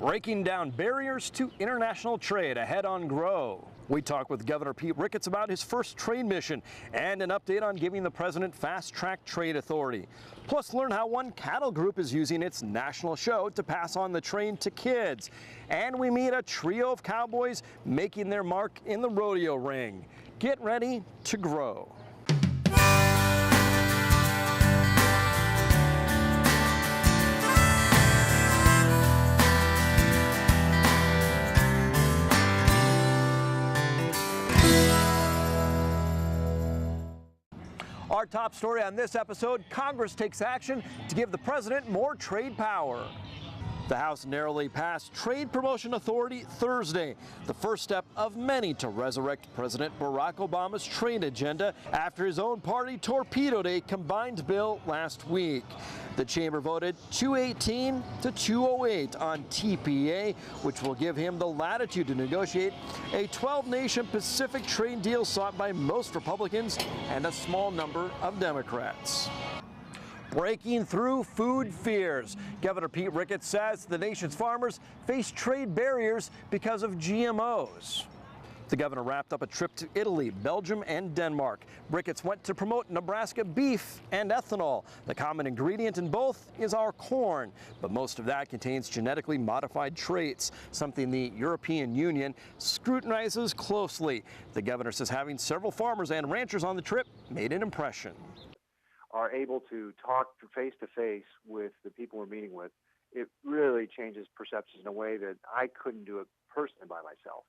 breaking down barriers to international trade ahead on Grow. We talk with Governor Pete Ricketts about his first trade mission and an update on giving the president fast-track trade authority. Plus, learn how one cattle group is using its national show to pass on the train to kids. And we meet a trio of cowboys making their mark in the rodeo ring. Get ready to grow. Our top story on this episode, Congress takes action to give the president more trade power. The House narrowly passed Trade Promotion Authority Thursday, the first step of many to resurrect President Barack Obama's trade agenda after his own party torpedoed a combined bill last week. The chamber voted 218 to 208 on TPA, which will give him the latitude to negotiate a 12-nation Pacific trade deal sought by most Republicans and a small number of Democrats. Breaking through food fears. Governor Pete Ricketts says the nation's farmers face trade barriers because of GMOs. The governor wrapped up a trip to Italy, Belgium, and Denmark. Ricketts went to promote Nebraska beef and ethanol. The common ingredient in both is our corn, but most of that contains genetically modified traits, something the European Union scrutinizes closely. The governor says having several farmers and ranchers on the trip made an impression. Are able to talk face to face with the people we're meeting with, it really changes perceptions in a way that I couldn't do it personally by myself.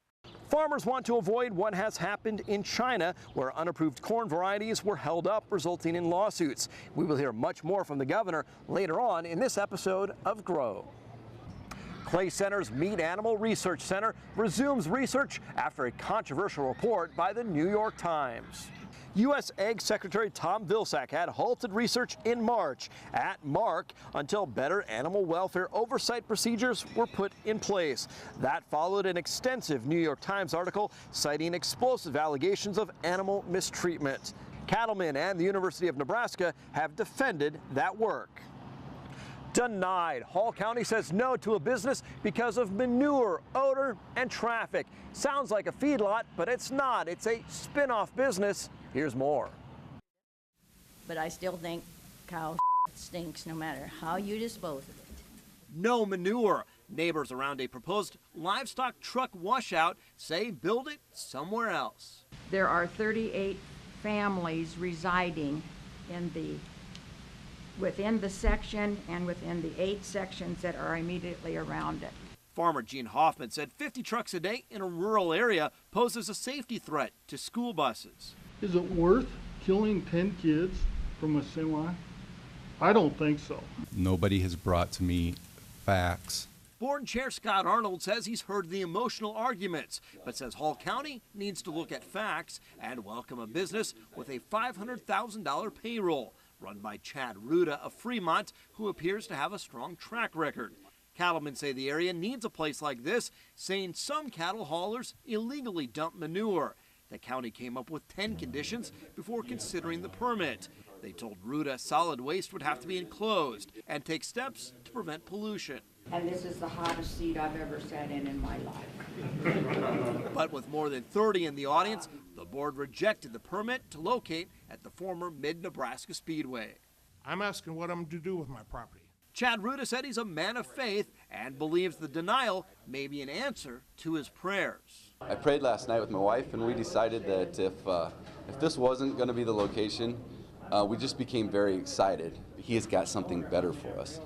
Farmers want to avoid what has happened in China, where unapproved corn varieties were held up, resulting in lawsuits. We will hear much more from the governor later on in this episode of Grow. Clay Center's Meat Animal Research Center resumes research after a controversial report by the New York Times. U.S. Ag Secretary Tom Vilsack had halted research in March at Mark until better animal welfare oversight procedures were put in place. That followed an extensive New York Times article citing explosive allegations of animal mistreatment. Cattlemen and the University of Nebraska have defended that work. Denied. Hall County says no to a business because of manure, odor, and traffic. Sounds like a feedlot, but it's not. It's a spin-off business. Here's more. But I still think cow stinks no matter how you dispose of it. No manure. Neighbors around a proposed livestock truck washout say build it somewhere else. There are 38 families residing within the section and within the 8 sections that are immediately around it. Farmer Gene Hoffman said 50 trucks a day in a rural area poses a safety threat to school buses. Is it worth killing 10 kids from a semi? I don't think so. Nobody has brought to me facts. Board Chair Scott Arnold says he's heard the emotional arguments, but says Hall County needs to look at facts and welcome a business with a $500,000 payroll, run by Chad Ruda of Fremont, who appears to have a strong track record. Cattlemen say the area needs a place like this, saying some cattle haulers illegally dump manure. The county came up with 10 conditions before considering the permit. They told Ruda solid waste would have to be enclosed and take steps to prevent pollution. And this is the hottest seat I've ever sat in my life. But with more than 30 in the audience, the board rejected the permit to locate at the former Mid-Nebraska Speedway. I'm asking what I'm to do with my property. Chad Ruda said he's a man of faith and believes the denial may be an answer to his prayers. I prayed last night with my wife, and we decided that if this wasn't going to be the location, we just became very excited. He has got something better for us.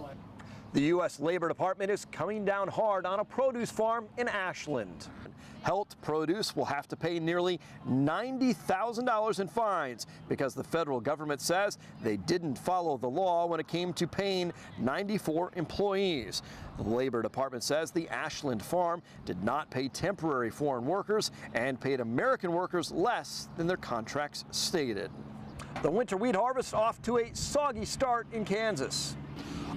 The U.S. Labor Department is coming down hard on a produce farm in Ashland. Helt Produce will have to pay nearly $90,000 in fines because the federal government says they didn't follow the law when it came to paying 94 employees. The Labor Department says the Ashland farm did not pay temporary foreign workers and paid American workers less than their contracts stated. The winter wheat harvest off to a soggy start in Kansas.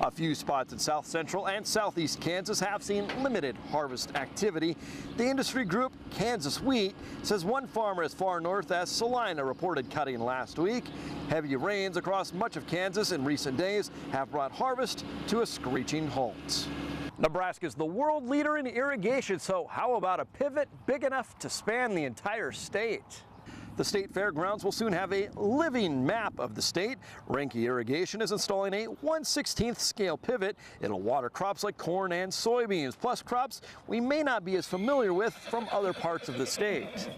A few spots in south central and southeast Kansas have seen limited harvest activity. The industry group Kansas Wheat says one farmer as far north as Salina reported cutting last week. Heavy rains across much of Kansas in recent days have brought harvest to a screeching halt. Nebraska is the world leader in irrigation, so how about a pivot big enough to span the entire state? The state fairgrounds will soon have a living map of the state. Renke Irrigation is installing a 1/16th scale pivot. It'll water crops like corn and soybeans, plus crops we may not be as familiar with from other parts of the state.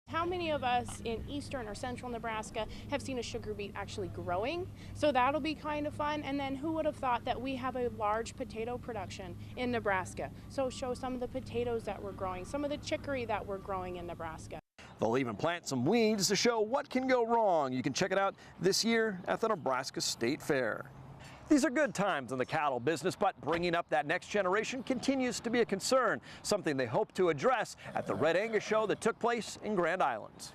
How many of us in eastern or central Nebraska have seen a sugar beet actually growing? So that'll be kind of fun. And then who would have thought that we have a large potato production in Nebraska? So show some of the potatoes that we're growing, some of the chicory that we're growing in Nebraska. They'll even plant some weeds to show what can go wrong. You can check it out this year at the Nebraska State Fair. These are good times in the cattle business, but bringing up that next generation continues to be a concern, something they hope to address at the Red Angus show that took place in Grand Island.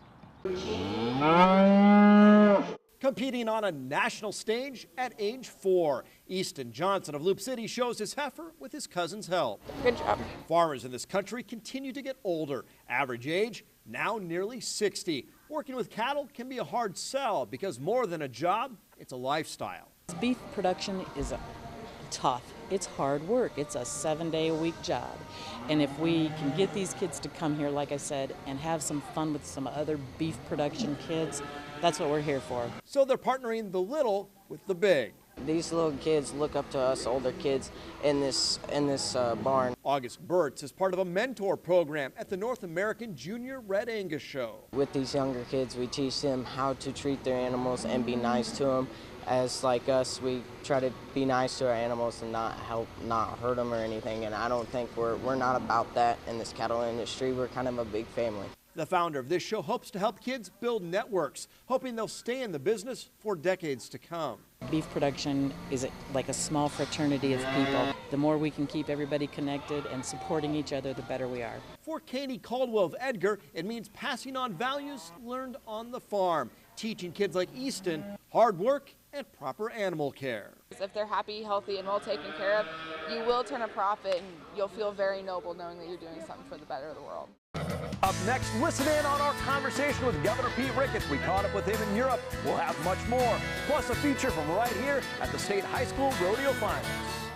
Competing on a national stage at age 4, Easton Johnson of Loop City shows his heifer with his cousin's help. Good job. Farmers in this country continue to get older. Average age now nearly 60. Working with cattle can be a hard sell because more than a job, it's a lifestyle. Beef production is tough. It's hard work. It's a 7-day-a-week job. And if we can get these kids to come here, like I said, and have some fun with some other beef production kids, that's what we're here for. So they're partnering the little with the big. These little kids look up to us older kids in this barn. August Burtz is part of a mentor program at the North American Junior Red Angus Show. With these younger kids, we teach them how to treat their animals and be nice to them. As like us, we try to be nice to our animals and not hurt them or anything. And I don't think we're not about that in this cattle industry. We're kind of a big family. The founder of this show hopes to help kids build networks, hoping they'll stay in the business for decades to come. Beef production is like a small fraternity of people. The more we can keep everybody connected and supporting each other, the better we are. For Katie Caldwell of Edgar, it means passing on values learned on the farm, teaching kids like Easton hard work and proper animal care. If they're happy, healthy, and well taken care of, you will turn a profit and you'll feel very noble knowing that you're doing something for the better of the world. Up next, listen in on our conversation with Governor Pete Ricketts. We caught up with him in Europe. We'll have much more, plus a feature from right here at the State High School Rodeo Finals.